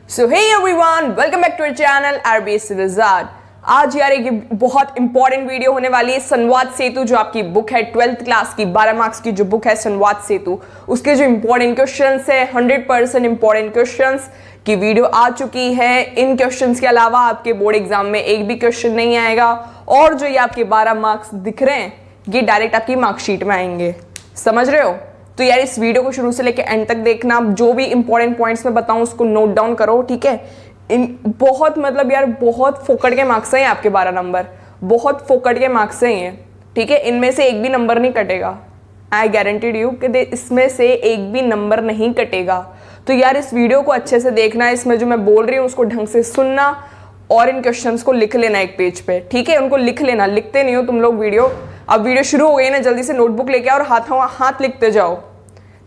So hey everyone, welcome back to our channel RBS wizard. आज यार एक बहुत इंपॉर्टेंट वीडियो होने वाली है। संवाद सेतु जो आपकी बुक है 12th क्लास की 12 मार्क्स की जो बुक है संवाद सेतु, उसके जो इंपॉर्टेंट क्वेश्चंस है 100% इंपॉर्टेंट क्वेश्चंस की वीडियो आ चुकी है। इन क्वेश्चंस के अलावा आपके बोर्ड एग्जाम में एक भी क्वेश्चन नहीं आएगा और जो ये आपके 12 मार्क्स दिख रहे हैं ये डायरेक्ट आपकी मार्कशीट में आएंगे। समझ रहे हो? तो यार इस वीडियो को शुरू से लेकर एंड तक देखना। जो भी इंपॉर्टेंट पॉइंट्स मैं बताऊं उसको नोट डाउन करो, ठीक है। इन बहुत मतलब यार बहुत फोकट के मार्क्स हैं आपके 12 नंबर, बहुत फोकट के मार्क्स हैं ये, ठीक है। इनमें से एक भी नंबर नहीं कटेगा। आई गारंटीड यू कि इसमें से एक भी नंबर नहीं कटेगा। तो यार इस वीडियो को अच्छे से देखना, इसमें जो मैं बोल रही हूँ उसको ढंग से सुनना और इन क्वेश्चंस को लिख लेना एक पेज पे, ठीक है। उनको लिख लेना, लिखते नहीं हो तुम लोग वीडियो। अब वीडियो शुरू हो गई ना, जल्दी से नोटबुक लेके आओ और हाथों हाथ लिखते जाओ,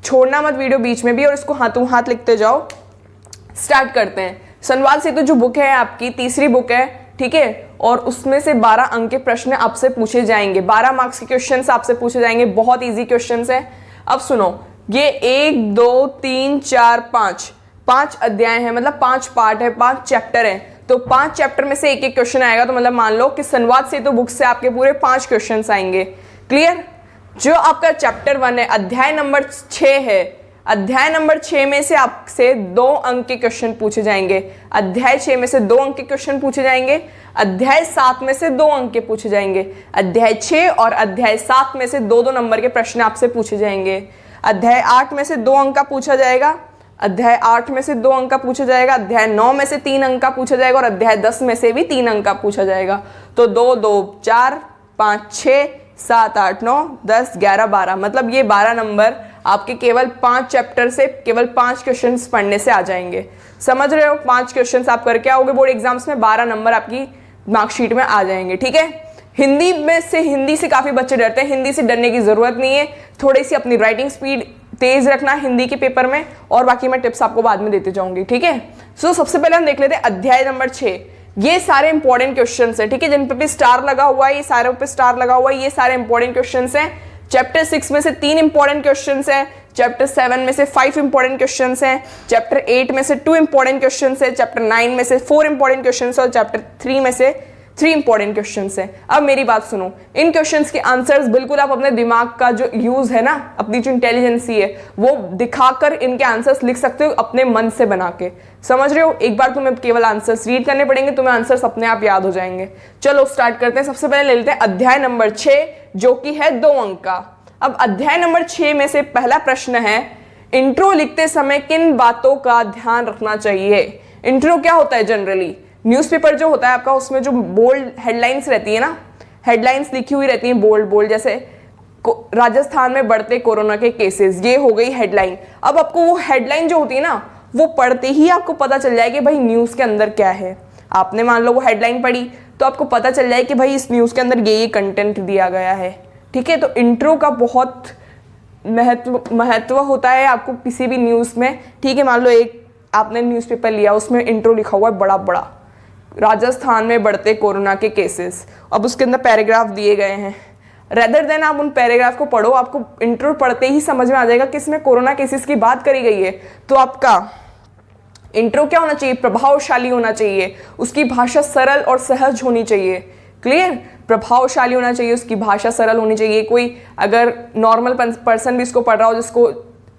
छोड़ना मत वीडियो बीच में भी, और इसको हाथों हाथ लिखते जाओ। स्टार्ट करते हैं। संवाद सेतु जो बुक है आपकी तीसरी बुक है, ठीक है, और उसमें से 12 अंक के प्रश्न आपसे पूछे जाएंगे। 12 मार्क्स के क्वेश्चन आपसे पूछे जाएंगे, बहुत ईजी क्वेश्चन है। अब सुनो, ये 1 2 3 4 5 अध्याय है, मतलब 5 पार्ट है, 5 चैप्टर है। तो 5 चैप्टर में से एक एक क्वेश्चन आएगा। तो मतलब मान लो कि संवाद सेतु बुक से आपके पूरे 5 क्वेश्चन आएंगे। क्लियर? जो आपका चैप्टर 1 है, अध्याय नंबर 6 है, अध्याय नंबर 6 में से आपसे 2 अंक के क्वेश्चन पूछे जाएंगे। अध्याय 6 में से 2 अंक के क्वेश्चन पूछे जाएंगे। अध्याय 7 में से 2 अंक के पूछे जाएंगे। अध्याय 6 और अध्याय 7 में से 2-2 नंबर के प्रश्न आपसे पूछे जाएंगे। अध्याय 8 में से 2 अंक का पूछा जाएगा। अध्याय 8 में से 2 अंक का पूछा जाएगा। अध्याय 9 में से 3 अंक का पूछा जाएगा और अध्याय 10 में से भी 3 अंक का पूछा जाएगा। तो 2 2 4 5 6 7 8 9 10 11 12, मतलब ये 12 नंबर आपके केवल 5 चैप्टर से केवल 5 क्वेश्चंस पढ़ने से आ जाएंगे। समझ रहे हो? 5 क्वेश्चंस आप करके आओगे बोर्ड एग्जाम्स में, 12 नंबर आपकी मार्कशीट में आ जाएंगे, ठीक है। हिंदी से काफी बच्चे डरते हैं, हिंदी से डरने की जरूरत नहीं है। थोड़ी सी अपनी राइटिंग स्पीड तेज रखना हिंदी के पेपर में, और बाकी मैं टिप्स आपको बाद में देते जाऊंगी, ठीक है। सो सबसे पहले हम देख लेते हैं अध्याय नंबर 6। ये सारे इंपॉर्टेंट क्वेश्चंस है, ठीक है, जिन पे भी स्टार लगा हुआ है, ये सारे पे स्टार लगा हुआ है, ये सारे इंपॉर्टेंट क्वेश्चंस हैं। चैप्टर 6 में से 3 इंपॉर्टेंट क्वेश्चंस हैं। चैप्टर 7 में से 5 इंपॉर्टेंट क्वेश्चंस हैं। चैप्टर 8 में से 2 इंपॉर्टेंट क्वेश्चंस हैं। चैप्टर 9 में से 4 इंपॉर्टेंट क्वेश्चंस और चैप्टर 3 में से 3 इंपॉर्टेंट क्वेश्चंस हैं। अब मेरी बात सुनो, इन क्वेश्चंस के आंसर्स बिल्कुल आप अपने दिमाग का जो यूज है ना, अपनी जो इंटेलिजेंसी है वो दिखाकर इनके आंसर्स लिख सकते हो अपने मन से बना के। समझ रहे हो? एक बार तुम्हें केवल आंसर्स रीड करने पड़ेंगे, तुम्हें आंसर्स अपने आप याद हो जाएंगे। चलो स्टार्ट करते हैं। सबसे पहले ले लेते हैं अध्याय नंबर 6 जो कि है 2 अंक का। अब अध्याय नंबर 6 में से पहला प्रश्न है, इंट्रो लिखते समय किन बातों का ध्यान रखना चाहिए। इंट्रो क्या होता है? जनरली न्यूज़पेपर जो होता है आपका, उसमें जो बोल्ड हेडलाइंस रहती है ना, हेडलाइंस लिखी हुई रहती हैं बोल्ड बोल्ड, जैसे राजस्थान में बढ़ते कोरोना के केसेस, ये हो गई हेडलाइन। अब आपको वो हेडलाइन जो होती है ना, वो पढ़ते ही आपको पता चल जाए कि भाई न्यूज़ के अंदर क्या है। आपने मान लो वो हेडलाइन पढ़ी तो आपको पता चल जाए कि भाई इस न्यूज़ के अंदर ये कंटेंट दिया गया है, ठीक है। तो इंट्रो का बहुत महत्व होता है आपको किसी भी न्यूज़ में, ठीक है। मान लो एक आपने न्यूज़पेपर लिया, उसमें इंट्रो लिखा हुआ है बड़ा बड़ा, राजस्थान में बढ़ते कोरोना के केसेस। अब उसके अंदर पैराग्राफ दिए गए हैं। रेदर देन आप उन पैराग्राफ को पढ़ो, आपको इंट्रो पढ़ते ही समझ में आ जाएगा कि इसमें कोरोना केसेस की बात करी गई है। तो आपका इंट्रो क्या होना चाहिए? प्रभावशाली होना चाहिए, उसकी भाषा सरल और सहज होनी चाहिए। क्लियर? प्रभावशाली होना चाहिए, उसकी भाषा सरल होनी चाहिए। कोई अगर नॉर्मल पर्सन भी इसको पढ़ रहा हो, जिसको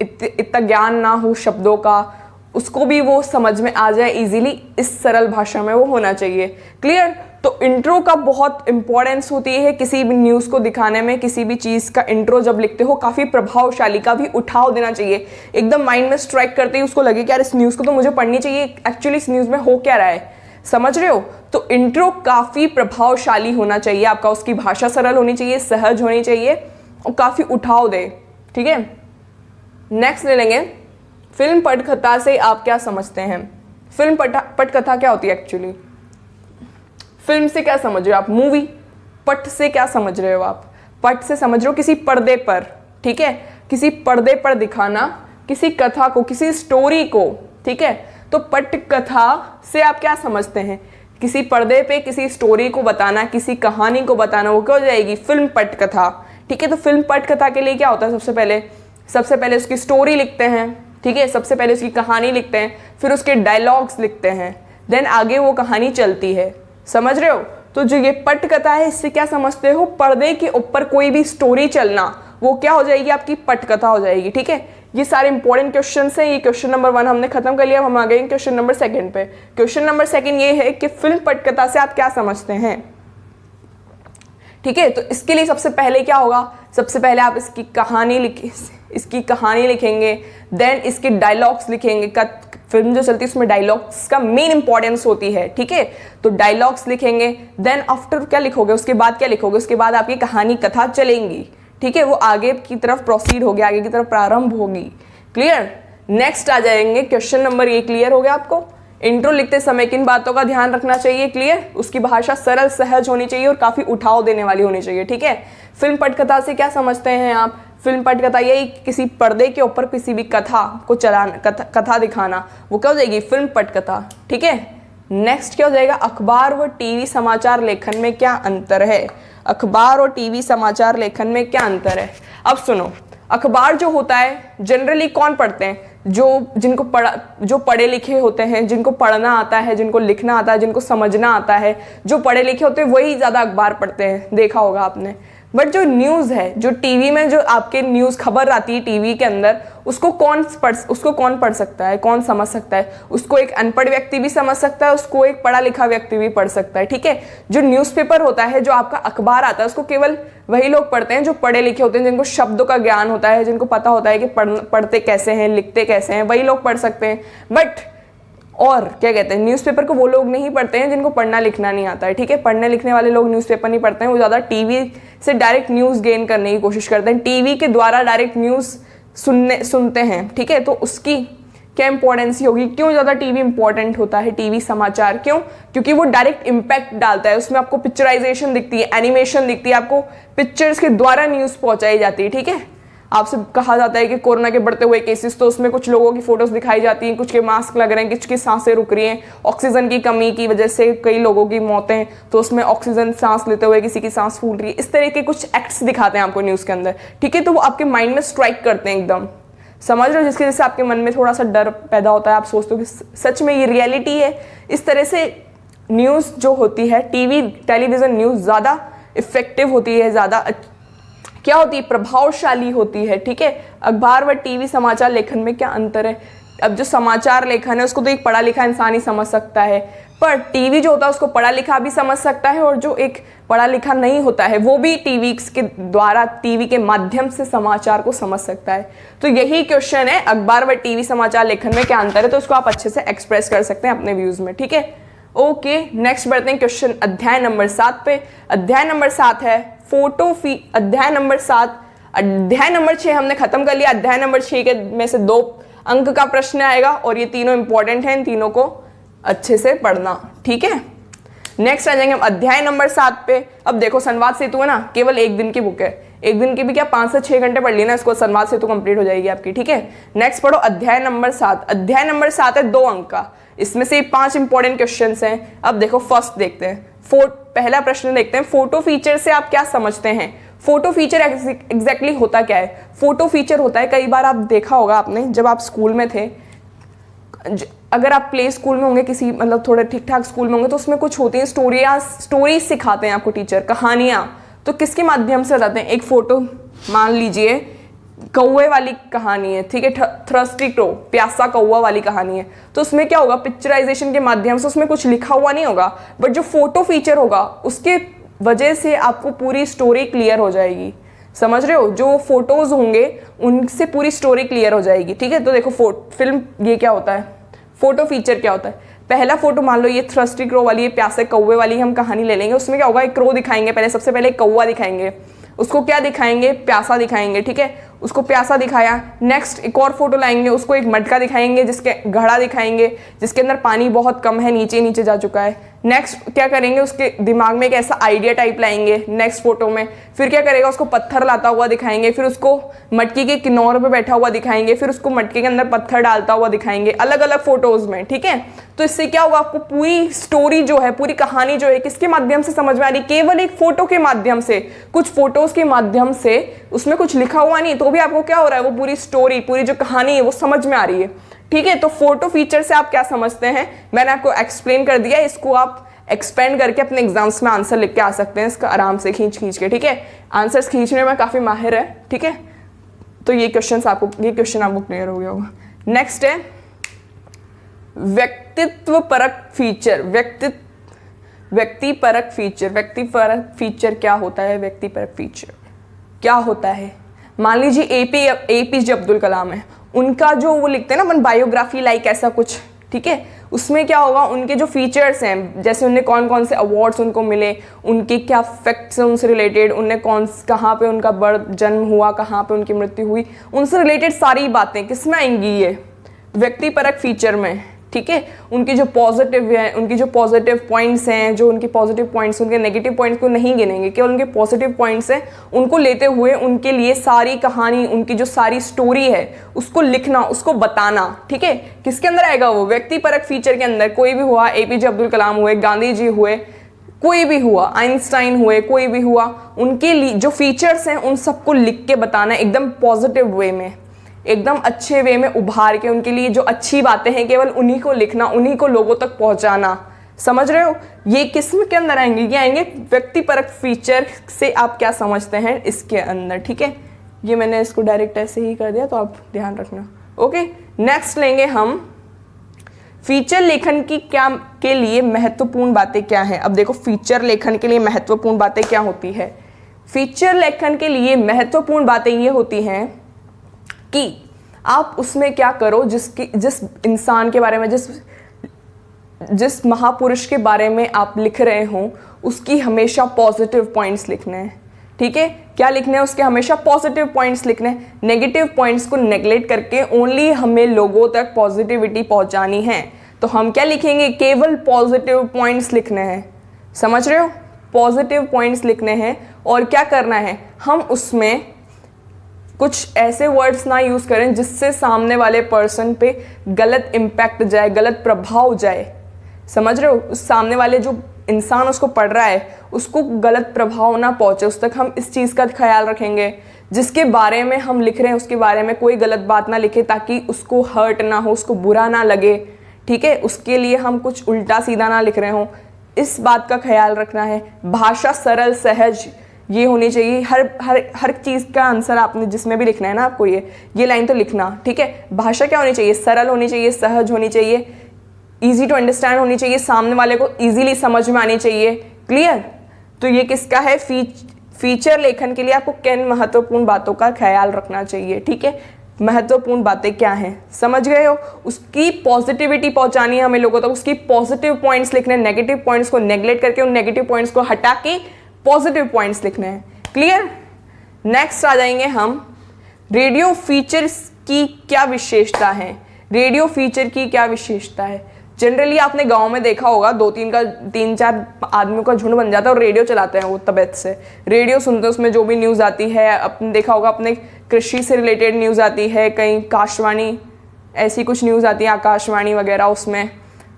इतना ज्ञान ना हो शब्दों का, उसको भी वो समझ में आ जाए इजीली, इस सरल भाषा में वो होना चाहिए। क्लियर? तो इंट्रो का बहुत इंपॉर्टेंस होती है किसी भी न्यूज़ को दिखाने में। किसी भी चीज़ का इंट्रो जब लिखते हो काफ़ी प्रभावशाली का भी उठाव देना चाहिए, एकदम माइंड में स्ट्राइक करते ही उसको लगे कि यार इस न्यूज़ को तो मुझे पढ़नी चाहिए, एक्चुअली इस न्यूज़ में हो क्या रहा है। समझ रहे हो? तो इंट्रो काफ़ी प्रभावशाली होना चाहिए आपका, उसकी भाषा सरल होनी चाहिए, सहज होनी चाहिए और काफ़ी उठाव दे, ठीक है। नेक्स्ट ले लेंगे, फिल्म पटकथा से आप क्या समझते हैं। फिल्म पटकथा क्या होती है एक्चुअली? फिल्म से क्या समझ रहे हो आप? मूवी। पट से क्या समझ रहे हो आप? पट से समझ रहे हो किसी पर्दे पर, ठीक है, किसी पर्दे पर दिखाना किसी कथा को, किसी स्टोरी को, ठीक है। तो पटकथा से आप क्या समझते हैं? किसी पर्दे पे किसी स्टोरी को बताना, किसी कहानी को बताना, वो क्या हो जाएगी? फिल्म पटकथा, ठीक है। तो फिल्म पटकथा के लिए क्या होता है? सबसे पहले उसकी स्टोरी लिखते हैं, ठीक है। सबसे पहले उसकी कहानी लिखते हैं, फिर उसके डायलॉग्स लिखते हैं, देन आगे वो कहानी चलती है। समझ रहे हो? तो जो ये पटकथा है, इससे क्या समझते हो? पर्दे के ऊपर कोई भी स्टोरी चलना, वो क्या हो जाएगी? आपकी पटकथा हो जाएगी। ठीक है, ये सारे इंपॉर्टेंट क्वेश्चन हैं। ये क्वेश्चन नंबर 1 हमने खत्म कर लिया। हम आ गए क्वेश्चन नंबर 2 पे। क्वेश्चन नंबर 2 ये है कि फिल्म पटकथा से आप क्या समझते हैं? ठीक है, तो इसके लिए सबसे पहले क्या होगा? सबसे पहले आप इसकी कहानी लिखेंगे, देन इसके डायलॉग्स लिखेंगे। फिल्म जो चलती है उसमें डायलॉग्स का मेन इंपॉर्टेंस होती है। ठीक है, तो डायलॉग्स लिखेंगे, देन आफ्टर क्या लिखोगे? उसके बाद क्या लिखोगे? उसके बाद आपकी कहानी कथा चलेंगी। ठीक है, वो आगे की तरफ प्रोसीड होगी, आगे की तरफ प्रारंभ होगी। क्लियर? नेक्स्ट आ जाएंगे क्वेश्चन नंबर 1। क्लियर हो गया आपको? इंट्रो लिखते समय किन बातों का ध्यान रखना चाहिए? क्लियर? उसकी भाषा सरल सहज होनी चाहिए और काफी उठाव देने वाली होनी चाहिए। ठीक है, फिल्म पटकथा से क्या समझते हैं आप? फिल्म पटकथा यही किसी पर्दे के ऊपर किसी भी कथा को चलाना, कथा दिखाना, वो क्या हो जाएगी? फिल्म पटकथा। ठीक है, नेक्स्ट क्या हो जाएगा? अखबार व टीवी समाचार लेखन में क्या अंतर है? अखबार और टीवी समाचार लेखन में क्या अंतर है? अब सुनो, अखबार जो होता है जनरली कौन पढ़ते हैं? जो पढ़े लिखे होते हैं, जिनको पढ़ना आता है, जिनको लिखना आता है, जिनको समझना आता है, जो पढ़े लिखे होते हैं वही ज़्यादा अखबार पढ़ते हैं, देखा होगा आपने। बट जो न्यूज़ है, जो टीवी में जो आपके न्यूज़ खबर आती है टीवी के अंदर, उसको कौन पढ़ सकता है? कौन समझ सकता है? उसको एक अनपढ़ व्यक्ति भी समझ सकता है, उसको एक पढ़ा लिखा व्यक्ति भी पढ़ सकता है। ठीक है, जो न्यूज़पेपर होता है, जो आपका अखबार आता है, उसको केवल वही लोग पढ़ते हैं जो पढ़े लिखे होते हैं, जिनको शब्दों का ज्ञान होता है, जिनको पता होता है कि पढ़ते कैसे हैं, लिखते कैसे हैं, वही लोग पढ़ सकते हैं। बट और क्या कहते हैं, न्यूज़पेपर को वो लोग नहीं पढ़ते हैं जिनको पढ़ना लिखना नहीं आता है। ठीक है, पढ़ने लिखने वाले लोग न्यूज़पेपर नहीं पढ़ते हैं, वो ज़्यादा टीवी से डायरेक्ट न्यूज़ गेन करने की कोशिश करते हैं, टीवी के द्वारा डायरेक्ट न्यूज़ सुनते हैं। ठीक है, तो उसकी क्या इंपॉर्टेंस होगी? क्यों ज़्यादा टीवी इंपॉर्टेंट होता है? टीवी समाचार क्यों? क्योंकि वो डायरेक्ट इम्पैक्ट डालता है, उसमें आपको पिक्चराइजेशन दिखती है, एनिमेशन दिखती है, आपको पिक्चर्स के द्वारा न्यूज़ पहुंचाई जाती है। ठीक है, आपसे कहा जाता है कि कोरोना के बढ़ते हुए केसेस, तो उसमें कुछ लोगों की फोटोज दिखाई जाती हैं, कुछ के मास्क लग रहे हैं, कुछ की सांसें रुक रही हैं, ऑक्सीजन की कमी की वजह से कई लोगों की मौतें, तो उसमें ऑक्सीजन सांस लेते हुए किसी की सांस फूल रही है, इस तरह के कुछ एक्ट्स दिखाते हैं आपको न्यूज़ के अंदर। ठीक है, तो वो आपके माइंड में स्ट्राइक करते हैं एकदम, समझ रहे हो? जिसकी वजह से आपके मन में थोड़ा सा डर पैदा होता है, आप सोचते हो कि सच में ये रियलिटी है। इस तरह से न्यूज़ जो होती है, टेलीविज़न न्यूज़ ज़्यादा इफेक्टिव होती है, ज़्यादा क्या होती है? प्रभावशाली होती है। ठीक है, अखबार व टीवी समाचार लेखन में क्या अंतर है? अब जो समाचार लेखन है उसको तो एक पढ़ा लिखा इंसान ही समझ सकता है, पर टीवी जो होता है उसको पढ़ा लिखा भी समझ सकता है, और जो एक पढ़ा लिखा नहीं होता है वो भी टीवी के द्वारा, टीवी के माध्यम से समाचार को समझ सकता है। तो यही क्वेश्चन है, अखबार व टीवी समाचार लेखन में क्या अंतर है, तो उसको आप अच्छे से एक्सप्रेस कर सकते हैं अपने व्यूज में। ठीक है, ओके, नेक्स्ट बढ़ते हैं क्वेश्चन अध्याय नंबर 7 पे। अध्याय नंबर 7 है अध्याय नंबर 7। अध्याय नंबर 6 हमने खत्म कर लिया। अध्याय नंबर 6 के में से 2 अंक का प्रश्न आएगा, और ये तीनों इंपॉर्टेंट हैं, इन तीनों को अच्छे से पढ़ना। ठीक है, नेक्स्ट आ जाएंगे हम अध्याय नंबर 7 पे। अब देखो, संवाद सेतु है ना, केवल 1 दिन की बुक है, 1 दिन की भी क्या 5 से 6 घंटे पढ़ लेना, इसको संवाद सेतु कंप्लीट हो जाएगी आपकी। ठीक है, नेक्स्ट पढ़ो अध्याय नंबर 7। अध्याय नंबर 7 है 2 अंक का, इसमें से 5 इंपॉर्टेंट क्वेश्चन हैं। अब देखो, फर्स्ट देखते हैं, पहला प्रश्न देखते हैं, फोटो फीचर से आप क्या समझते हैं? फोटो फीचर एग्जैक्टली होता क्या है? फोटो फीचर होता है, कई बार आप देखा होगा आपने, जब आप स्कूल में थे, अगर आप प्ले स्कूल में होंगे, किसी मतलब थोड़े ठीक ठाक स्कूल में होंगे, तो उसमें कुछ होती हैं स्टोरीज सिखाते हैं आपको टीचर, कहानियां। तो किसके माध्यम से बताते हैं? एक फोटो, मान लीजिए कौवे वाली कहानी है, ठीक है, थ्रस्टी क्रो, प्यासा कौवा वाली कहानी है, तो उसमें क्या होगा? पिक्चराइजेशन के माध्यम से उसमें कुछ लिखा हुआ नहीं होगा, बट जो फोटो फीचर होगा उसके वजह से आपको पूरी स्टोरी क्लियर हो जाएगी। समझ रहे हो? जो फोटोज होंगे उनसे पूरी स्टोरी क्लियर हो जाएगी। ठीक है, तो देखो फिल्म, ये क्या होता है, फोटो फीचर क्या होता है? पहला फोटो मान लो ये थ्रस्टी क्रो वाली, ये प्यासे कौवे वाली हम कहानी ले लेंगे, उसमें क्या होगा? एक क्रो दिखाएंगे पहले, सबसे पहले एक कौवा दिखाएंगे, उसको क्या दिखाएंगे? प्यासा दिखाएंगे। ठीक है, उसको प्यासा दिखाया। नेक्स्ट एक और फोटो लाएंगे, उसको एक मटका दिखाएंगे, जिसके घड़ा दिखाएंगे जिसके अंदर पानी बहुत कम है, नीचे नीचे जा चुका है। नेक्स्ट क्या करेंगे, उसके दिमाग में एक ऐसा आइडिया टाइप लाएंगे नेक्स्ट फोटो में। फिर क्या करेगा, उसको पत्थर लाता हुआ दिखाएंगे, फिर उसको मटकी के किनारे पे बैठा हुआ दिखाएंगे, फिर उसको मटके के अंदर पत्थर डालता हुआ दिखाएंगे अलग अलग फोटोज में, ठीक है। तो इससे क्या होगा, आपको पूरी स्टोरी जो है, पूरी कहानी जो है किसके माध्यम से समझ में आ रही, केवल एक फोटो के माध्यम से, कुछ फोटोज के माध्यम से, उसमें कुछ लिखा हुआ नहीं तो भी आपको क्या हो रहा है, वो पूरी स्टोरी, पूरी जो कहानी है वो समझ में आ रही है, ठीक है। तो फोटो फीचर से आप क्या समझते हैं, मैंने आपको एक्सप्लेन कर दिया, इसको आप एक्सपेंड करके अपने एग्जाम्स में आंसर लिख के आ सकते हैं, इसका आराम से खींच के, ठीक है। आंसर्स खींचने में काफी माहिर है, ठीक है। तो ये क्वेश्चन आपको क्लियर हो गया होगा। नेक्स्ट है व्यक्तित्व परक फीचर। व्यक्तिपरक फीचर क्या होता है, व्यक्तिपरक फीचर क्या होता है। मान लीजिए एपीजे अब्दुल कलाम है, उनका जो वो लिखते हैं ना अपन बायोग्राफी लाइक ऐसा कुछ, ठीक है। उसमें क्या होगा, उनके जो फीचर्स हैं, जैसे उन्हें कौन कौन से अवार्ड्स उनको मिले, उनके क्या फैक्ट्स हैं उनसे रिलेटेड, उन्हें कहाँ पे उनका जन्म हुआ, कहाँ पे उनकी मृत्यु हुई, उनसे रिलेटेड सारी बातें किस में आएंगी, ये व्यक्तिपरक फीचर में, ठीक है। उनकी जो पॉजिटिव है, उनकी जो पॉजिटिव पॉइंट्स हैं, जो उनके पॉजिटिव पॉइंट्स, उनके नेगेटिव पॉइंट्स को नहीं गिनेंगे, केवल उनके पॉजिटिव पॉइंट्स हैं, उनको लेते हुए उनके लिए सारी कहानी, उनकी जो सारी स्टोरी है उसको लिखना, उसको बताना, ठीक है। किसके अंदर आएगा वो, व्यक्तिपरक फीचर के अंदर। कोई भी हुआ, एपीजे अब्दुल कलाम हुए, गांधी जी हुए, कोई भी हुआ, आइंस्टाइन हुए, कोई भी हुआ, उनके लिए जो फीचर्स हैं उन सबको लिख के बताना एकदम पॉजिटिव वे में, एकदम अच्छे वे में उभार के, उनके लिए जो अच्छी बातें हैं केवल उन्हीं को लिखना, उन्हीं को लोगों तक पहुंचाना। समझ रहे हो, ये किस्म के अंदर आएंगे, ये आएंगे व्यक्तिपरक फीचर से। आप क्या समझते हैं इसके अंदर, ठीक है। ये मैंने इसको डायरेक्ट ऐसे ही कर दिया, तो आप ध्यान रखना, ओके। नेक्स्ट लेंगे हम फीचर लेखन की के लिए महत्वपूर्ण बातें क्या हैं। अब देखो, फीचर लेखन के लिए महत्वपूर्ण बातें क्या होती है। फीचर लेखन के लिए महत्वपूर्ण बातें ये होती हैं कि आप उसमें क्या करो, जिस इंसान के बारे में, जिस महापुरुष के बारे में आप लिख रहे हो, उसकी हमेशा पॉजिटिव पॉइंट्स लिखने हैं, ठीक है। क्या लिखने हैं, उसके हमेशा पॉजिटिव पॉइंट्स लिखने हैं। नेगेटिव पॉइंट्स को नेग्लेक्ट करके ओनली हमें लोगों तक पॉजिटिविटी पहुंचानी है। तो हम क्या लिखेंगे, केवल पॉजिटिव पॉइंट्स लिखने हैं। समझ रहे हो, पॉजिटिव पॉइंट्स लिखने हैं। और क्या करना है, हम उसमें कुछ ऐसे वर्ड्स ना यूज करें जिससे सामने वाले पर्सन पे गलत इम्पैक्ट जाए, गलत प्रभाव जाए। समझ रहे हो, उस सामने वाले जो इंसान उसको पढ़ रहा है उसको गलत प्रभाव ना पहुंचे, उस तक हम इस चीज़ का ख्याल रखेंगे। जिसके बारे में हम लिख रहे हैं उसके बारे में कोई गलत बात ना लिखे, ताकि उसको हर्ट ना हो, उसको बुरा ना लगे, ठीक है। उसके लिए हम कुछ उल्टा सीधा ना लिख रहे हो, इस बात का ख्याल रखना है। भाषा सरल सहज ये होनी चाहिए। हर चीज़ का आंसर आपने जिसमें भी लिखना है ना, आपको ये लाइन तो लिखना, ठीक है। भाषा क्या होनी चाहिए, सरल होनी चाहिए, सहज होनी चाहिए, इजी टू अंडरस्टैंड होनी चाहिए, सामने वाले को इजीली समझ में आनी चाहिए। क्लियर। तो ये किसका है, फीचर लेखन के लिए आपको किन महत्वपूर्ण बातों का ख्याल रखना चाहिए, ठीक है। महत्वपूर्ण बातें क्या हैं, समझ गए हो। उसकी पॉजिटिविटी पहुंचानी है हमें लोगों तक, उसकी पॉजिटिव पॉइंट्स लिखने, नेगेटिव पॉइंट्स को नेग्लेक्ट करके उन नेगेटिव पॉइंट्स को हटा के पॉजिटिव पॉइंट्स लिखने हैं। क्लियर। नेक्स्ट आ जाएंगे हम, रेडियो फीचर्स की क्या विशेषता है। रेडियो फीचर की क्या विशेषता है। जनरली आपने गांव में देखा होगा, तीन चार आदमियों का झुंड बन जाता है और रेडियो चलाते हैं वो तबीयत से, रेडियो सुनते हैं, उसमें जो भी न्यूज़ आती है, आपने देखा होगा अपने कृषि से रिलेटेड न्यूज़ आती है, कहीं आकाशवाणी ऐसी कुछ न्यूज़ आती है, आकाशवाणी वगैरह, उसमें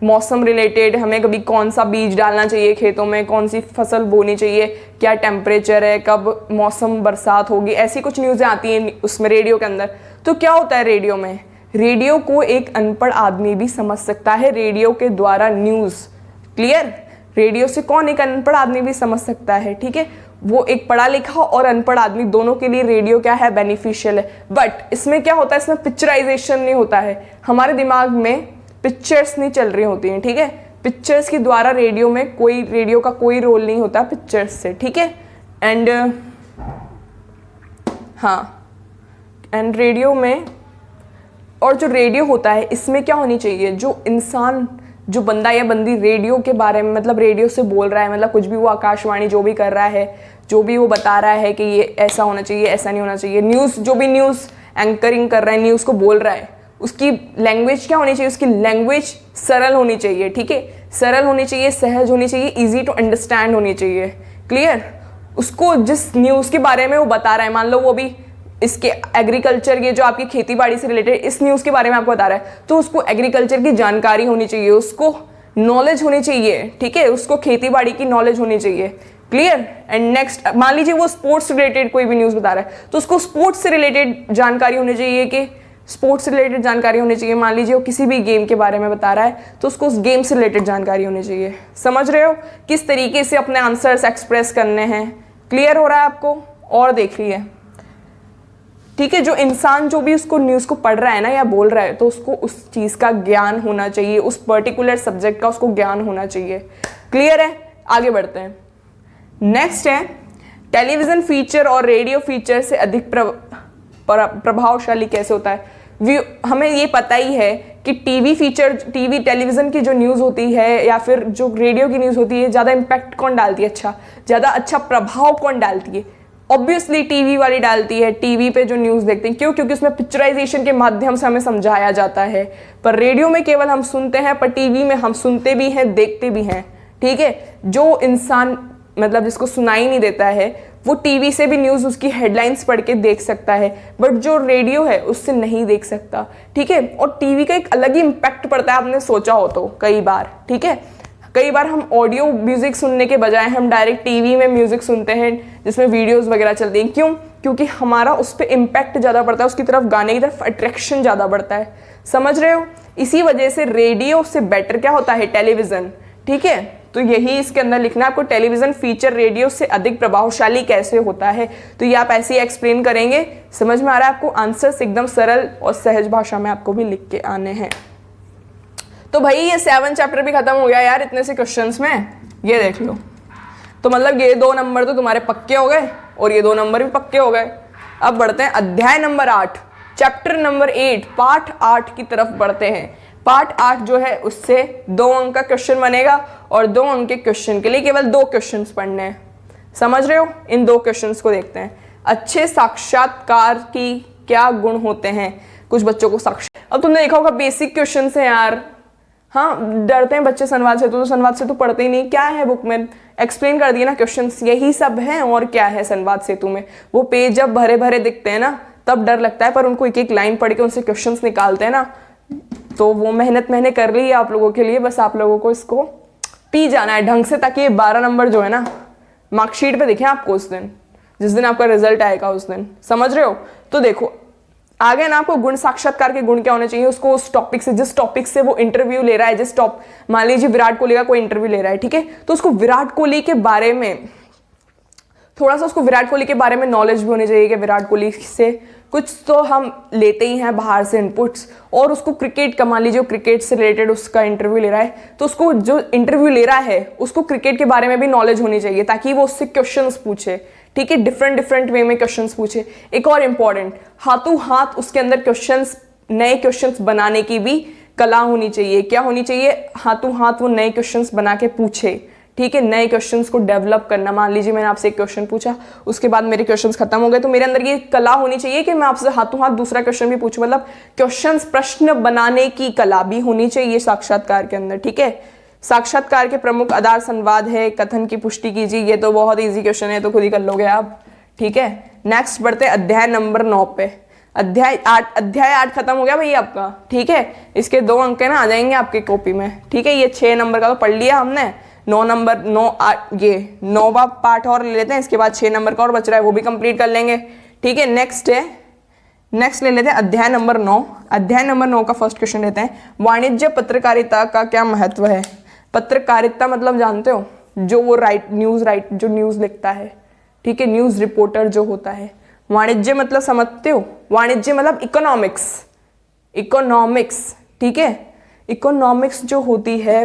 मौसम रिलेटेड, हमें कभी कौन सा बीज डालना चाहिए खेतों में, कौन सी फसल बोनी चाहिए, क्या टेम्परेचर है, कब मौसम बरसात होगी, ऐसी कुछ न्यूज़ें आती हैं उसमें रेडियो के अंदर। तो क्या होता है रेडियो में, रेडियो को एक अनपढ़ आदमी भी समझ सकता है, रेडियो के द्वारा न्यूज़। क्लियर। रेडियो से कौन, एक अनपढ़ आदमी भी समझ सकता है, ठीक है। वो एक पढ़ा लिखा और अनपढ़ आदमी दोनों के लिए रेडियो क्या है, बेनिफिशियल है। बट इसमें क्या होता है, इसमें पिक्चराइजेशन नहीं होता है, हमारे दिमाग में पिक्चर्स नहीं चल रही होती हैं, ठीक है। पिक्चर्स के द्वारा रेडियो में रेडियो का कोई रोल नहीं होता पिक्चर्स से, ठीक है। एंड रेडियो में, और जो रेडियो होता है इसमें क्या होनी चाहिए, जो इंसान, जो बंदा या बंदी रेडियो के बारे में, मतलब रेडियो से बोल रहा है, मतलब कुछ भी वो आकाशवाणी जो भी कर रहा है, जो भी वो बता रहा है कि ये ऐसा होना चाहिए, ऐसा नहीं होना चाहिए, न्यूज़ जो भी न्यूज़ एंकरिंग कर रहा है, न्यूज़ को बोल रहा है, उसकी लैंग्वेज क्या होनी चाहिए, उसकी लैंग्वेज सरल होनी चाहिए, ठीक है। सरल होनी चाहिए, सहज होनी चाहिए, इजी टू अंडरस्टैंड होनी चाहिए। क्लियर? उसको जिस न्यूज़ के बारे में वो बता रहा है, मान लो वो भी इसके एग्रीकल्चर, ये जो आपकी खेती बाड़ी से रिलेटेड इस न्यूज़ के बारे में आपको बता रहा है, तो उसको एग्रीकल्चर की जानकारी होनी चाहिए, उसको नॉलेज होनी चाहिए। ठीक है, उसको खेती बाड़ी की नॉलेज होनी चाहिए। क्लियर? एंड नेक्स्ट, मान लीजिए वो स्पोर्ट्स रिलेटेड कोई भी न्यूज़ बता रहा है, तो उसको स्पोर्ट्स से रिलेटेड जानकारी होनी चाहिए कि स्पोर्ट्स से रिलेटेड जानकारी होनी चाहिए। मान लीजिए वो किसी भी गेम के बारे में बता रहा है, तो उसको उस गेम से रिलेटेड जानकारी होनी चाहिए। समझ रहे हो किस तरीके से अपने आंसर्स एक्सप्रेस करने हैं? क्लियर हो रहा है आपको? और देखिए, ठीक है, जो इंसान जो भी उसको न्यूज़ को पढ़ रहा है ना या बोल रहा है, तो उसको उस चीज़ का ज्ञान होना चाहिए, उस पर्टिकुलर सब्जेक्ट का उसको ज्ञान होना चाहिए। क्लियर है? आगे बढ़ते हैं। नेक्स्ट है, टेलीविज़न फीचर और रेडियो फीचर से अधिक प्रभावशाली कैसे होता है? हमें ये पता ही है कि टीवी फीचर, टीवी टेलीविज़न की जो न्यूज़ होती है या फिर जो रेडियो की न्यूज़ होती है, ज़्यादा इम्पैक्ट कौन डालती है? अच्छा, ज़्यादा अच्छा प्रभाव कौन डालती है? ऑब्वियसली टीवी वाली डालती है। टीवी पे जो न्यूज़ देखते हैं, क्यों? क्योंकि उसमें पिक्चराइजेशन के माध्यम से हमें समझाया जाता है। पर रेडियो में केवल हम सुनते हैं, पर टीवी में हम सुनते भी हैं, देखते भी हैं। ठीक है, जो इंसान मतलब जिसको सुनाई नहीं देता है, वो टीवी से भी न्यूज़ उसकी हेडलाइंस पढ़ के देख सकता है, बट जो रेडियो है उससे नहीं देख सकता। ठीक है, और टीवी का एक अलग ही इम्पैक्ट पड़ता है, आपने सोचा हो तो कई बार। ठीक है, कई बार हम ऑडियो म्यूजिक सुनने के बजाय हम डायरेक्ट टीवी में म्यूजिक सुनते हैं जिसमें वीडियोस वगैरह चलती हैं। क्यों? क्योंकि हमारा उस पर इम्पैक्ट ज़्यादा पड़ता है, उसकी तरफ, गाने की तरफ अट्रैक्शन ज़्यादा बढ़ता है। समझ रहे हो? इसी वजह से रेडियो से बेटर क्या होता है? टेलीविज़न। ठीक है, तो यही इसके अंदर लिखना है आपको, टेलीविज़न फीचर रेडियो से अधिक प्रभावशाली कैसे होता है। तो ये आप ऐसे ही एक्सप्लेन करेंगे। समझ में आ रहा है आपको? आंसर्स एकदम सरल और सहज भाषा में आपको भी लिख के आने हैं। तो भाई ये 7 चैप्टर भी खत्म हो गया यार इतने से क्वेश्चंस में। ये देख लो, तो मतलब ये 2 नंबर तो तुम्हारे पक्के हो गए और ये 2 नंबर भी पक्के हो गए। अब बढ़ते हैं अध्याय नंबर 8, चैप्टर नंबर 8, पार्ट 8 की तरफ बढ़ते हैं। पार्ट 8 जो है उससे 2 अंक का क्वेश्चन बनेगा और 2 अंक के क्वेश्चन के लिए केवल 2 क्वेश्चंस पढ़ने हैं। समझ रहे हो? इन 2 क्वेश्चंस को देखते हैं। अच्छे साक्षात्कार की क्या गुण होते हैं? कुछ बच्चों को अब तुमने देखा होगा बेसिक क्वेश्चन है यार। हाँ, डरते हैं बच्चे संवाद से, तो संवाद से तो पढ़ते ही नहीं। क्या है बुक में? एक्सप्लेन कर दिया ना क्वेश्चंस, यही सब है और क्या है संवाद सेतु में। वो पेज जब भरे भरे दिखते हैं ना तब डर लगता है, पर उनको एक एक लाइन पढ़ के उनसे क्वेश्चंस निकालते हैं ना, तो वो मेहनत मैंने कर ली है आप लोगों के लिए। बस आप लोगों को इसको पी जाना है ढंग से, ताकि ये 12 नंबर जो है ना मार्कशीट पे दिखे आपको उस दिन, जिस दिन आपका रिजल्ट आएगा उस दिन। समझ रहे हो? तो देखो आगे ना आपको गुण, साक्षात्कार के गुण क्या होने चाहिए, उसको उस टॉपिक से, जिस टॉपिक से वो इंटरव्यू ले रहा है, मान लीजिए विराट कोहली का कोई इंटरव्यू ले रहा है, ठीक है, तो उसको विराट कोहली के बारे में थोड़ा सा, उसको विराट कोहली के बारे में नॉलेज भी होनी चाहिए कि विराट कोहली से कुछ तो हम लेते ही हैं बाहर से इनपुट्स, और उसको क्रिकेट का, मान लीजिए क्रिकेट से रिलेटेड उसका इंटरव्यू ले रहा है, तो उसको जो इंटरव्यू ले रहा है उसको क्रिकेट के बारे में भी नॉलेज होनी चाहिए, ताकि वो उससे क्वेश्चंस पूछे। ठीक है, डिफरेंट वे में क्वेश्चंस पूछे। एक और इंपॉर्टेंट, हाथों हाथ उसके अंदर क्वेश्चंस, नए क्वेश्चंस बनाने की भी कला होनी चाहिए। क्या होनी चाहिए? हाथों हाथ वो नए क्वेश्चंस बना के पूछे। ठीक है, नए क्वेश्चंस को डेवलप करना। मान लीजिए मैंने आपसे एक क्वेश्चन पूछा, उसके बाद मेरे क्वेश्चंस खत्म हो गए, तो मेरे अंदर ये कला होनी चाहिए कि मैं आपसे हाथों हाथ दूसरा क्वेश्चन भी पूछूं। मतलब क्वेश्चंस, प्रश्न बनाने की कला भी होनी चाहिए साक्षात्कार के अंदर। ठीक है, साक्षात्कार के प्रमुख आधार संवाद है, कथन की पुष्टि कीजिए। ये तो बहुत इजी क्वेश्चन है, तो खुद ही कर लोगे आप। ठीक है, नेक्स्ट बढ़ते हैं अध्याय नंबर 9 पे। अध्याय 8 खत्म हो गया भाई आपका। ठीक है, इसके 2 अंक ना आ जाएंगे आपके कॉपी में। ठीक है, ये 6 नंबर का तो पढ़ लिया हमने, 9वां पार्ट और ले लेते हैं, इसके बाद 6 नंबर का और बच रहा है, वो भी कंप्लीट कर लेंगे। ठीक है, नेक्स्ट ले लेते हैं अध्याय नंबर 9। अध्याय नंबर 9 का फर्स्ट क्वेश्चन लेते हैं, वाणिज्य पत्रकारिता का क्या महत्व है? पत्रकारिता मतलब जानते हो, जो वो जो न्यूज़ लिखता है। ठीक है, न्यूज़ रिपोर्टर जो होता है। वाणिज्य मतलब समझते हो? वाणिज्य मतलब इकोनॉमिक्स। ठीक है, इकोनॉमिक्स जो होती है,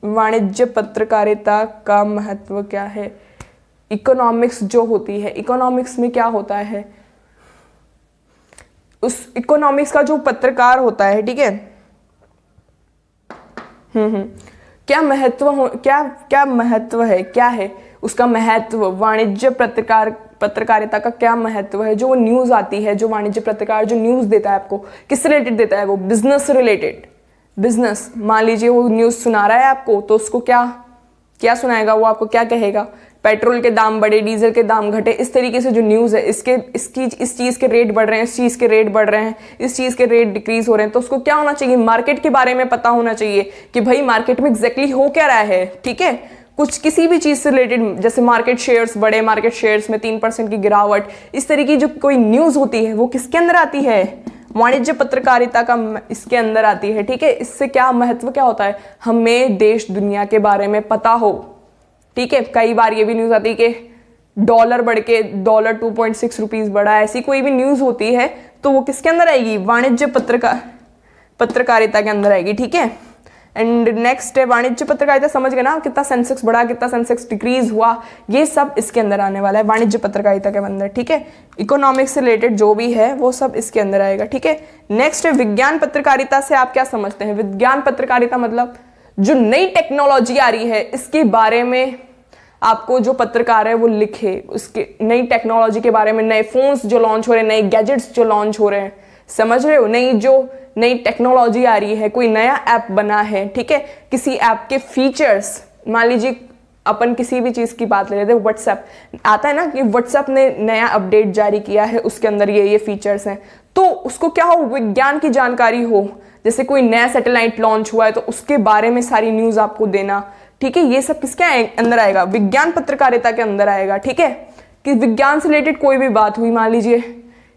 वाणिज्य पत्रकारिता का महत्व क्या है? इकोनॉमिक्स जो होती है, इकोनॉमिक्स में क्या होता है, उस इकोनॉमिक्स का जो पत्रकार होता है, ठीक है, क्या महत्व है, क्या है उसका महत्व? वाणिज्य पत्रकारिता का क्या महत्व है? जो वो न्यूज़ आती है, जो वाणिज्य पत्रकार जो न्यूज़ देता है आपको, किस रिलेटेड देता है वो? बिजनेस बिजनेस, मान लीजिए वो न्यूज़ सुना रहा है आपको, तो उसको क्या सुनाएगा, वो आपको क्या कहेगा, पेट्रोल के दाम बढ़े, डीजल के दाम घटे, इस तरीके से जो न्यूज़ है इस चीज़ के रेट बढ़ रहे हैं, इस चीज़ के रेट बढ़ रहे हैं, इस चीज़ के रेट डिक्रीज हो रहे हैं, तो उसको क्या होना चाहिए, मार्केट के बारे में पता होना चाहिए कि भाई मार्केट में एग्जैक्टली हो क्या रहा है। ठीक है, कुछ किसी भी चीज़ से रिलेटेड, जैसे मार्केट शेयर्स बढ़े, मार्केट शेयर्स में 3% की गिरावट, इस तरीके की जो कोई न्यूज़ होती है वो किसके अंदर आती है, वाणिज्य पत्रकारिता का इसके अंदर आती है। ठीक है, इससे क्या महत्व क्या होता है, हमें देश दुनिया के बारे में पता हो। ठीक है, कई बार ये भी न्यूज़ आती है कि डॉलर बढ़ के डॉलर 2.6 रुपीज़ बढ़ा, ऐसी कोई भी न्यूज़ होती है तो वो किसके अंदर आएगी, वाणिज्य पत्रकारिता के अंदर आएगी। ठीक है, एंड नेक्स्ट है वाणिज्य पत्रकारिता, समझ गए ना, कितना सेंसेक्स बढ़ा, कितना सेंसेक्स डिक्रीज हुआ, ये सब इसके अंदर आने वाला है वाणिज्य पत्रकारिता के अंदर। ठीक है, इकोनॉमिक्स से रिलेटेड जो भी है वो सब इसके अंदर आएगा। ठीक है, नेक्स्ट है विज्ञान पत्रकारिता से आप क्या समझते हैं। विज्ञान पत्रकारिता मतलब जो नई टेक्नोलॉजी आ रही है इसके बारे में आपको जो पत्रकार है वो लिखे, उसके नई टेक्नोलॉजी के बारे में, नए फोन्स जो लॉन्च हो रहे हैं, नए गैजेट्स जो लॉन्च हो रहे हैं, समझ रहे हो, नई टेक्नोलॉजी आ रही है, कोई नया ऐप बना है। ठीक है, किसी ऐप के फीचर्स, मान लीजिए अपन किसी भी चीज़ की बात ले लेते हैं, व्हाट्सएप आता है ना कि व्हाट्सएप ने नया अपडेट जारी किया है, उसके अंदर ये फीचर्स हैं, तो उसको क्या हो, विज्ञान की जानकारी हो, जैसे कोई नया सैटेलाइट लॉन्च हुआ है तो उसके बारे में सारी न्यूज़ आपको देना। ठीक है, ये सब किसके अंदर आएगा, विज्ञान पत्रकारिता के अंदर आएगा। ठीक है, कि विज्ञान से रिलेटेड कोई भी बात हुई, मान लीजिए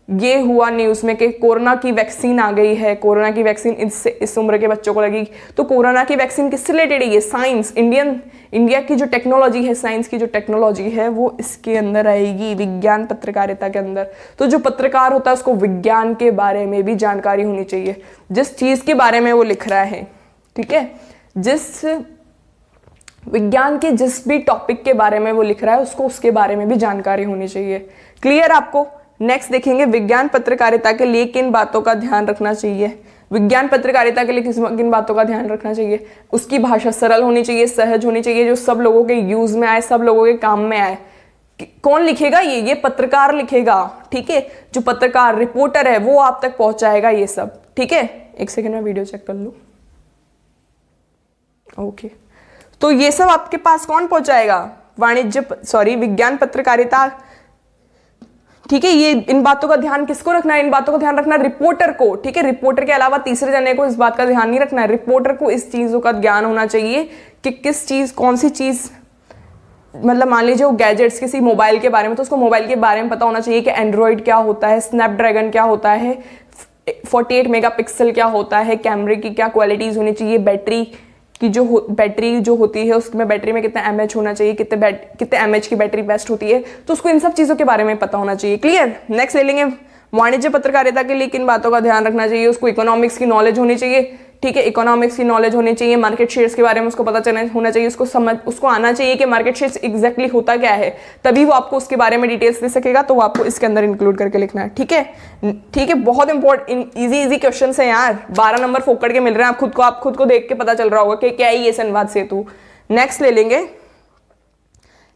ये हुआ न्यूज़ में कि कोरोना की वैक्सीन आ गई है, कोरोना की वैक्सीन इस उम्र के बच्चों को लगेगी, तो कोरोना की वैक्सीन किससे रिलेटेड है, ये साइंस, इंडिया की जो टेक्नोलॉजी है, साइंस की जो टेक्नोलॉजी है वो इसके अंदर आएगी, विज्ञान पत्रकारिता के अंदर। तो जो पत्रकार होता है उसको विज्ञान के बारे में भी जानकारी होनी चाहिए, जिस चीज़ के बारे में वो लिख रहा है। ठीक है, जिस विज्ञान के जिस भी टॉपिक के बारे में वो लिख रहा है उसको उसके बारे में भी जानकारी होनी चाहिए। क्लियर आपको। नेक्स्ट देखेंगे विज्ञान पत्रकारिता के लिए किन बातों का ध्यान रखना चाहिए। विज्ञान पत्रकारिता के लिए किन बातों का ध्यान रखना चाहिए, उसकी भाषा सरल होनी चाहिए, सहज होनी चाहिए, जो सब लोगों के यूज में आए, सब लोगों के काम में आए। कौन लिखेगा, ये पत्रकार लिखेगा। ठीक है, जो पत्रकार रिपोर्टर है वो आप तक पहुंचाएगा ये सब। ठीक है, एक सेकेंड में वीडियो चेक कर लूं। ओके, तो ये सब आपके पास कौन पहुंचाएगा, विज्ञान पत्रकारिता। ठीक है, ये इन बातों का ध्यान किसको रखना है, इन बातों का ध्यान रखना रिपोर्टर को। ठीक है, रिपोर्टर के अलावा तीसरे जने को इस बात का ध्यान नहीं रखना है, रिपोर्टर को इस चीजों का ज्ञान होना चाहिए कि किस चीज, कौन सी चीज, मतलब मान लीजिए वो गैजेट्स, किसी मोबाइल के बारे में, तो उसको मोबाइल के बारे में पता होना चाहिए कि एंड्रॉइड क्या होता है, स्नैपड्रैगन क्या होता है, 48 मेगापिक्सल क्या होता है, कैमरे की क्या क्वालिटीज होनी चाहिए, बैटरी जो होती है उसमें बैटरी में कितना एमएच होना चाहिए, कितने एमएच की बैटरी बेस्ट होती है, तो उसको इन सब चीज़ों के बारे में पता होना चाहिए। क्लियर। नेक्स्ट ले लेंगे वाणिज्य पत्रकारिता के लिए किन बातों का ध्यान रखना चाहिए, उसको इकोनॉमिक्स की नॉलेज होनी चाहिए। ठीक है, इकोनॉमिक्स की नॉलेज होनी चाहिए, मार्केट शेयर्स के बारे में उसको पता होना चाहिए, उसको आना चाहिए कि मार्केट शेयर्स एग्जैक्टली होता क्या है, तभी वो आपको उसके बारे में डिटेल्स दे सकेगा, तो वो आपको इसके अंदर इंक्लूड करके लिखना है। ठीक है, ठीक है, बहुत इंपॉर्टेंट इजी क्वेश्चन है यार, 12 नंबर फोकट के मिल रहे हैं। आप खुद को देख के पता चल रहा होगा कि क्या है ये संवाद सेतु। नेक्स्ट ले लेंगे।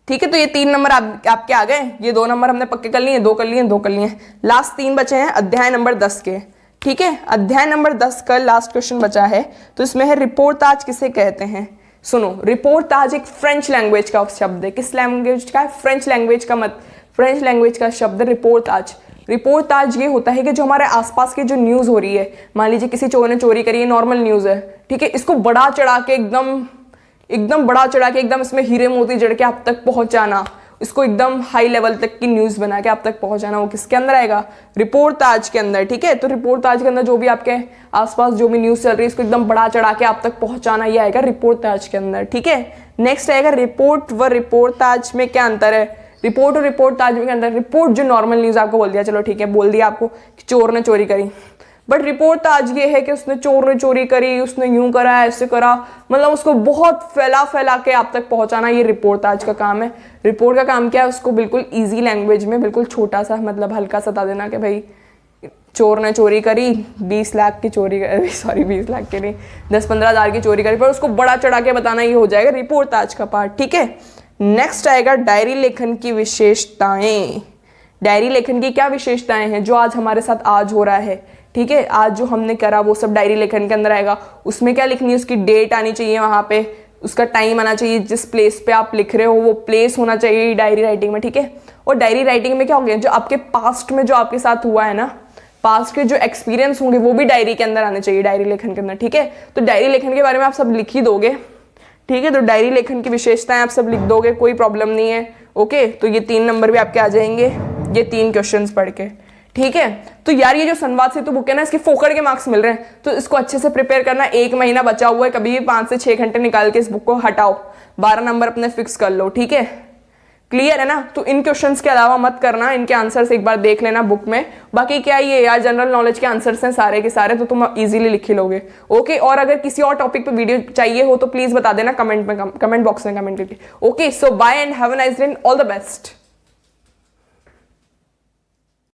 ठीक है, तो ये 3 नंबर आपके आ गए, ये 2 नंबर हमने पक्के कर लिए, 2 कर लिए, लास्ट 3 बचे हैं अध्याय नंबर 10 के। ठीक है, अध्याय नंबर 10 का लास्ट क्वेश्चन बचा है, तो इसमें है रिपोर्टाज किसे कहते हैं। सुनो, रिपोर्टाज एक फ्रेंच लैंग्वेज का शब्द है। किस लैंग्वेज का है, फ्रेंच लैंग्वेज का शब्द है रिपोर्टाज। रिपोर्टाज ये होता है कि जो हमारे आसपास की जो न्यूज़ हो रही है, मान लीजिए किसी चोर ने चोरी करी है, नॉर्मल न्यूज़ है। ठीक है, इसको बढ़ा चढ़ा के एकदम इसमें हीरे मोती जड़ के आप तक पहुंचाना, इसको एकदम हाई लेवल तक की न्यूज़ बना के आप तक पहुंचाना, वो किसके अंदर आएगा, रिपोर्टाज के अंदर। ठीक है, तो रिपोर्टाज के अंदर जो भी आपके आसपास जो भी न्यूज़ चल रही है इसको एकदम बढ़ा चढ़ा के आप तक पहुंचाना, ये आएगा रिपोर्टाज के अंदर। ठीक है, नेक्स्ट आएगा रिपोर्ट व रिपोर्टाज में क्या अंतर है। रिपोर्ट और रिपोर्टाज में क्या अंतर, रिपोर्ट जो नॉर्मल न्यूज़ आपको बोल दिया, चलो ठीक है, बोल दिया आपको कि चोर ने चोरी करी, बट रिपोर्ट आज ये है कि चोर ने चोरी करी, उसने यूं करा, ऐसे करा, मतलब उसको बहुत फैला के आप तक पहुंचाना, ये रिपोर्ट आज का काम है। रिपोर्ट का काम क्या है, उसको बिल्कुल इजी लैंग्वेज में, बिल्कुल छोटा सा, मतलब हल्का सा बता देना कि भाई चोर ने चोरी करी, 20 लाख की चोरी करी, सॉरी 20 लाख की नहीं, 10-15 हज़ार की चोरी करी, पर उसको बड़ा चढ़ा के बताना, ये हो जाएगा रिपोर्ट आज का पार्ट। ठीक है, नेक्स्ट आएगा डायरी लेखन की विशेषताएं। डायरी लेखन की क्या विशेषताएं हैं जो आज हमारे साथ आज हो रहा है, ठीक है, आज जो हमने करा वो सब डायरी लेखन के अंदर आएगा। उसमें क्या लिखनी है, उसकी डेट आनी चाहिए, वहाँ पे उसका टाइम आना चाहिए, जिस प्लेस पे आप लिख रहे हो वो प्लेस होना चाहिए डायरी राइटिंग में, ठीक है। और डायरी राइटिंग में क्या हो गया, जो आपके पास्ट में जो आपके साथ हुआ है ना, पास्ट के जो एक्सपीरियंस होंगे वो भी डायरी के अंदर आने चाहिए, डायरी लेखन के अंदर, ठीक है। तो डायरी लेखन के बारे में आप सब लिख ही दोगे, ठीक है। तो डायरी लेखन की विशेषताएं आप सब लिख दोगे, कोई प्रॉब्लम नहीं है, ओके। तो ये 3 नंबर भी आपके आ जाएंगे ये 3 क्वेश्चंस पढ़ के, ठीक है। तो यार ये जो संवाद सेतु बुक है ना, इसके फोकट के मार्क्स मिल रहे हैं, तो इसको अच्छे से प्रिपेयर करना। 1 महीना बचा हुआ है, कभी भी 5 से 6 घंटे निकाल के इस बुक को हटाओ, 12 नंबर अपने फिक्स कर लो, ठीक है। क्लियर है ना। तो इन क्वेश्चंस के अलावा मत करना, इनके आंसर्स एक बार देख लेना बुक में। बाकी क्या ये यार जनरल नॉलेज के आंसर्स हैं सारे के सारे, तो तुम इजीली लिख ही लोगे, ओके। और अगर किसी और टॉपिक पे वीडियो चाहिए हो तो प्लीज बता देना कमेंट बॉक्स में कमेंट करके, okay. So bye and have a nice day, all the best.